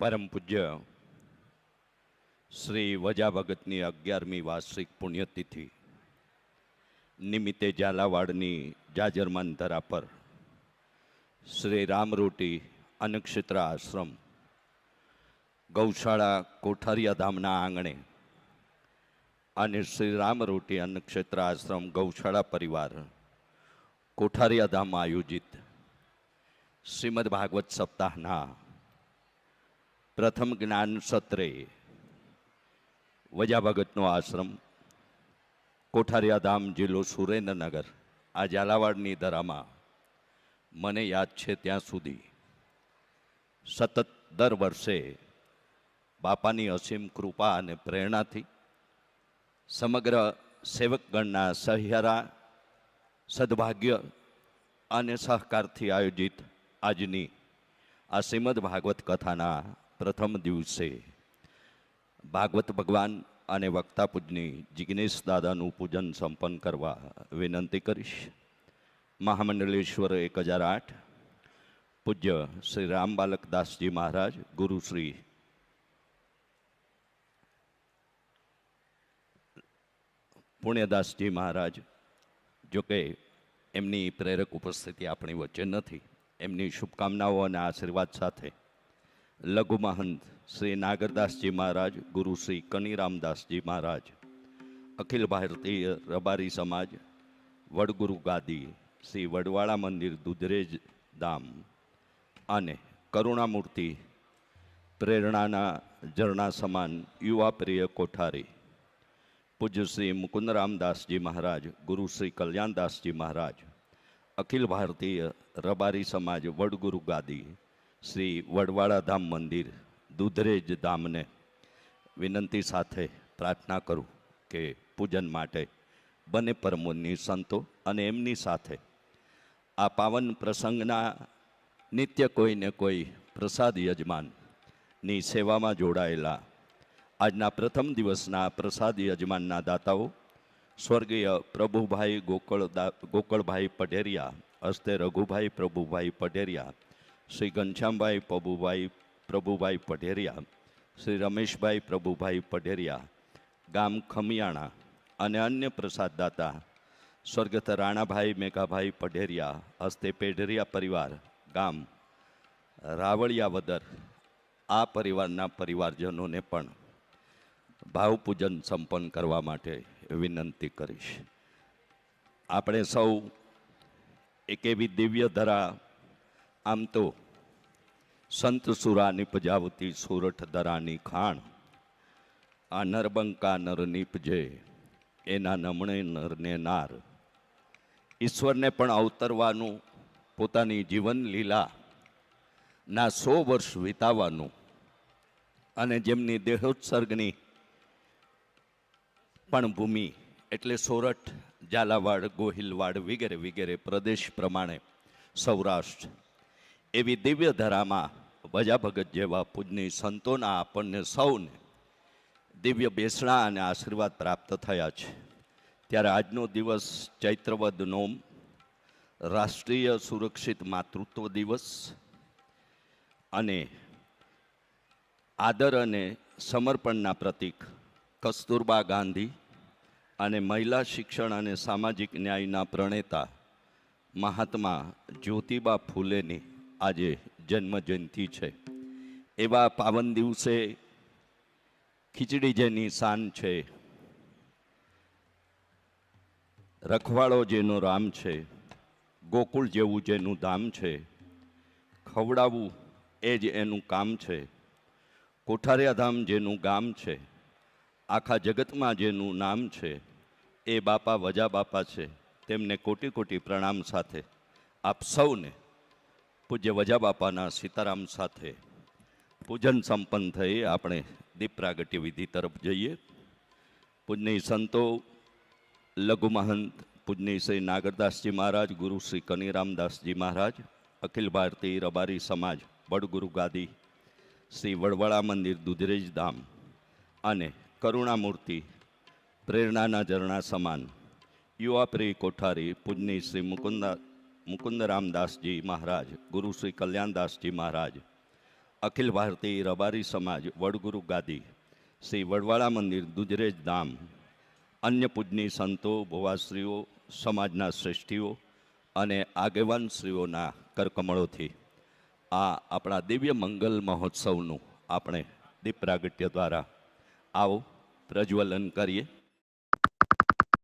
પરમ પૂજ્ય શ્રી વજા ભગતની 11મી વાર્ષિક પુણ્યતિથિ નિમિત્તે ઝાલાવાડની જાજરમાન ધરા પર શ્રી રામરોટી અન્નક્ષેત્ર આશ્રમ ગૌશાળા કોઠારિયા ધામના આંગણે અને શ્રી રામરોટી અન્નક્ષેત્ર આશ્રમ ગૌશાળા પરિવાર કોઠારિયા ધામ આયોજિત શ્રીમદ ભાગવત સપ્તાહના પ્રથમ જ્ઞાન સત્રે વજા ભગતનો આશ્રમ કોઠારિયા ધામ જિલ્લો સુરેન્દ્રનગર આ ઝાલાવાડની ધરામાં મને યાદ છે ત્યાં સુધી સતત દર વર્ષે બાપાની અસીમ કૃપા અને પ્રેરણાથી સમગ્ર સેવકગણના સહિયારા સદભાગ્ય અને સહકારથી આયોજિત આજની આ શ્રીમદ ભાગવત કથાના પ્રથમ દિવસે ભાગવત ભગવાન અને વક્તા પૂજની જિગ્નેશ દાદાનું પૂજન સંપન્ન કરવા વિનંતી કરીશ. મહામંડલેશ્વર 1008 પૂજ્ય શ્રી રામબાલકદાસજી મહારાજ, ગુરુ શ્રી પુણ્યદાસજી મહારાજ, જોકે એમની પ્રેરક ઉપસ્થિતિ આપણી વચ્ચે નથી, એમની શુભકામનાઓ અને આશીર્વાદ સાથે લઘુ મહંત શ્રી નાગરદાસજી મહારાજ, ગુરુ શ્રી કનીરામદાસજી મહારાજ, અખિલ ભારતીય રબારી સમાજ વડગુરુ ગાદી શ્રી વડવાળા મંદિર દુધરેજ ધામ અને કરુણામૂર્તિ પ્રેરણાના ઝરણા સમાન યુવા પ્રિય કોઠારી પૂજ્ય શ્રી મુકુંદરામદાસજી મહારાજ, ગુરુ શ્રી કલ્યાણદાસજી મહારાજ, અખિલ ભારતીય રબારી સમાજ વડગુરુ ગાદી શ્રી વડવાળા ધામ મંદિર દુધરેજ ધામને વિનંતી સાથે પ્રાર્થના કરું કે પૂજન માટે બંને પરમોની સંતો અને એમની સાથે આ પાવન પ્રસંગના નિત્ય કોઈને કોઈ પ્રસાદ યજમાનની સેવામાં જોડાયેલા આજના પ્રથમ દિવસના પ્રસાદ યજમાનના દાતાઓ સ્વર્ગીય પ્રભુભાઈ ગોકળભાઈ પઢેરિયા, હસ્તે રઘુભાઈ પ્રભુભાઈ પઢેરિયા, શ્રી ઘનશ્યામભાઈ પ્રભુભાઈ પઢેરિયા, શ્રી રમેશભાઈ પ્રભુભાઈ પઢેરિયા, ગામ ખમિયાણા અને અન્ય પ્રસાદદાતા સ્વર્ગસ્થ રાણાભાઈ મેઘાભાઈ પઢેરિયા, હસ્તે પેઢરિયા પરિવાર, ગામ રાવળિયાવદર, આ પરિવારના પરિવારજનોને પણ ભાવપૂજન સંપન્ન કરવા માટે વિનંતી કરીશ. આપણે સૌ એક એવી દિવ્ય ધરા, આમ તો સંત સુરા નિપજાવતી સોરઠ ધરાની ખાણ, આ નરબંકા નર નીપજે એના નમણે નરને નાર, ઈશ્વરને પણ અવતરવાનું, પોતાની જીવન લીલા ના 100 વર્ષ વિતાવવાનું અને જેમની દેહોત્સર્ગની પણ ભૂમિ એટલે સોરઠ, ઝાલાવાડ, ગોહિલવાડ વગેરે વગેરે પ્રદેશ પ્રમાણે સૌરાષ્ટ્ર, એવી દિવ્ય ધરામાં વજા ભગત જેવા પૂજની સંતોના આપણને સૌને દિવ્ય બેસણા અને આશીર્વાદ પ્રાપ્ત થયા છે. ત્યારે આજનો દિવસ ચૈત્રવદ નોમ, રાષ્ટ્રીય સુરક્ષિત માતૃત્વ દિવસ અને આદર અને સમર્પણના પ્રતીક કસ્તુરબા ગાંધી અને મહિલા શિક્ષણ અને સામાજિક ન્યાયના પ્રણેતા મહાત્મા જ્યોતિબા ફૂલેની આજે જન્મજયંતિ છે. એવા પાવન દિવસે ખીચડી જેની શાન છે, રખવાડો જેનો રામ છે, ગોકુળ જેવું જેનું ધામ છે, ખવડાવવું એ જ એનું કામ છે, કોઠારિયા ધામ જેનું ગામ છે, આખા જગતમાં જેનું નામ છે, એ બાપા વજા બાપા છે. તેમને કોટી કોટી પ્રણામ સાથે આપ સૌને પૂજ્ય વજા બાપાના સીતારામ સાથે પૂજન સંપન્ન થઈ આપણે દીપ પ્રાગટ્ય વિધિ તરફ જઈએ. પૂજનીય સંતો લઘુ મહંત પૂજનીય શ્રી નાગરદાસજી મહારાજ, ગુરુ શ્રી કનીરામદાસજી મહારાજ, અખિલ ભારતીય રબારી સમાજ વડગુરુ ગાદી શ્રી વડવાળા મંદિર દુધરેજ ધામ અને કરુણામૂર્તિ પ્રેરણાના ઝરણા સમાન યુવા પ્રિય કોઠારી પૂજનીય શ્રી મુકુંદ રામદાસજી મહારાજ, ગુરુ શ્રી કલ્યાણદાસજી મહારાજ, અખિલ ભારતીય રબારી સમાજ વડગુરુ ગાદી, શ્રી વડવાળા મંદિર દુજરેજ ધામ, અન્ય પૂજની સંતો, ભુવાશ્રીઓ, સમાજના શ્રેષ્ઠીઓ અને આગેવાનશ્રીઓના કરકમળોથી આ આપણા દિવ્ય મંગલ મહોત્સવનું આપણે દીપ પ્રાગટ્ય દ્વારા આવો પ્રજ્વલન કરીએ.